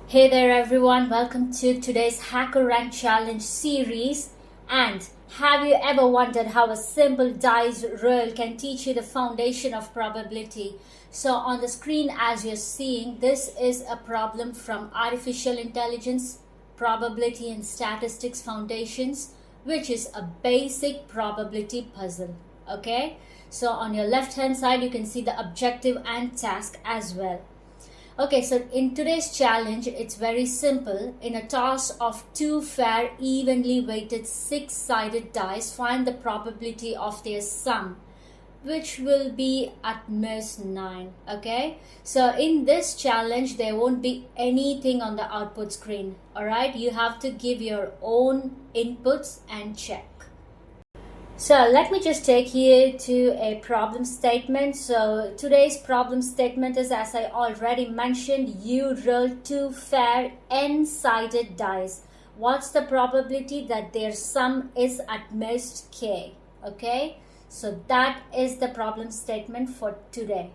Hey there everyone, welcome to today's HackerRank challenge series. And have you ever wondered how a simple dice roll can teach you the foundation of probability? So on the screen as you're seeing, this is a problem from Artificial Intelligence, Probability and Statistics Foundations, which is a basic probability puzzle. Okay, so on your left hand side you can see the objective and task as well. Okay, so in today's challenge, it's very simple. In a toss of two fair, evenly weighted six-sided dice, find the probability of their sum, which will be at most 9. Okay, so in this challenge, there won't be anything on the output screen. All right, you have to give your own inputs and check. So let me just take you to a problem statement. So today's problem statement is, as I already mentioned, you roll two fair n-sided dice. What's the probability that their sum is at most k? Okay, so that is the problem statement for today.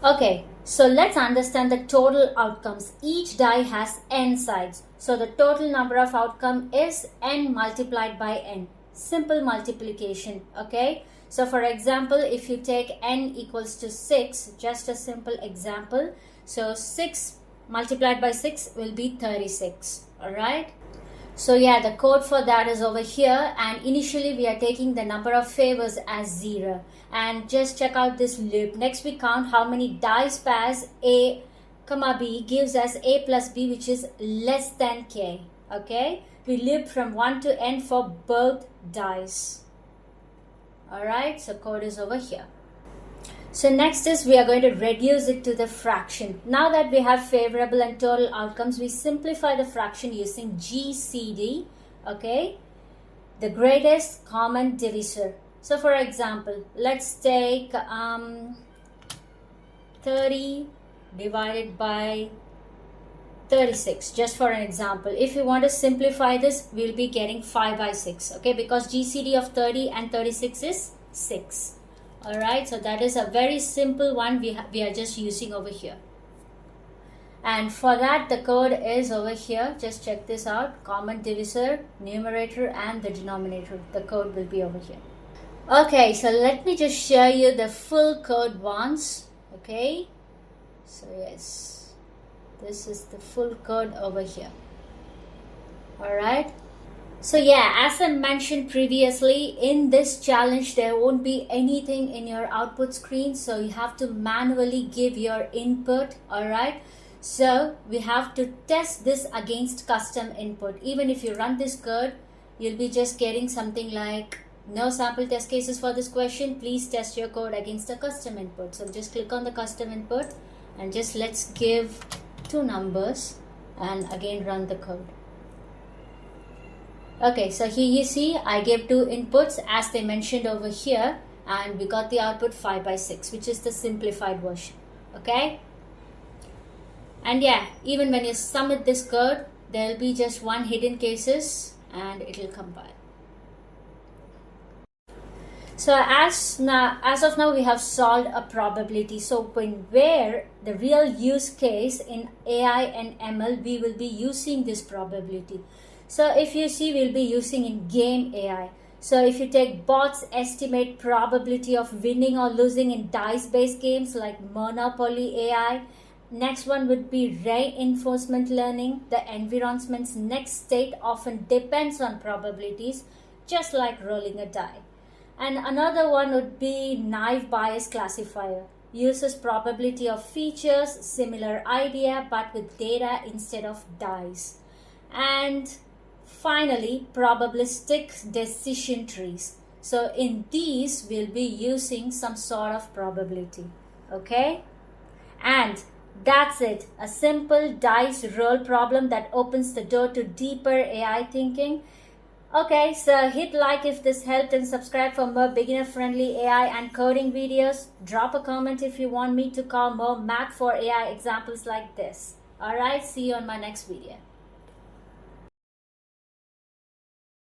Okay, so let's understand the total outcomes. Each die has n sides. So the total number of outcome is n multiplied by n. Simple multiplication. Okay, so for example, if you take n equals to 6, just a simple example, so 6 multiplied by 6 will be 36. All right, so yeah, the code for that is over here, and initially we are taking the number of favors as 0. And just check out this loop. Next we count how many dice pairs a comma b gives us a plus b, which is less than k. Okay, we loop from 1 to n for both dice. Alright, so code is over here. So next is we are going to reduce it to the fraction. Now that we have favorable and total outcomes, we simplify the fraction using GCD. Okay, the greatest common divisor. So for example, let's take 30 divided by 36, just for an example. If you want to simplify this, we'll be getting 5 by 6. Okay, because GCD of 30 and 36 is 6. All right, so that is a very simple one we are just using over here. And for that, the code is over here. Just check this out. Common divisor, numerator and the denominator. The code will be over here. Okay, so let me just show you the full code once. Okay, so yes, this is the full code over here. All right, so yeah, as I mentioned previously, in this challenge there won't be anything in your output screen, so you have to manually give your input. All right, so we have to test this against custom input. Even if you run this code, you'll be just getting something like no sample test cases for this question. Please test your code against a custom input. So just click on the custom input and just let's give two numbers and again run the code. Okay, so here you see I gave two inputs as they mentioned over here, and we got the output 5 by 6, which is the simplified version. Okay, and yeah, even when you submit this code, there will be just one hidden cases and it will compile. So as of now, we have solved a probability. So where the real use case in AI and ML, we will be using this probability. So if you see, we'll be using in game AI. So if you take bots estimate probability of winning or losing in dice-based games like Monopoly AI. Next one would be reinforcement learning. The environment's next state often depends on probabilities, just like rolling a die. And another one would be naive Bayes classifier. Uses probability of features, similar idea, but with data instead of dice. And finally, probabilistic decision trees. So in these, we'll be using some sort of probability. Okay? And that's it. A simple dice roll problem that opens the door to deeper AI thinking. Okay, so hit like if this helped and subscribe for more beginner-friendly AI and coding videos. Drop a comment if you want me to call more math for AI examples like this. Alright, see you on my next video.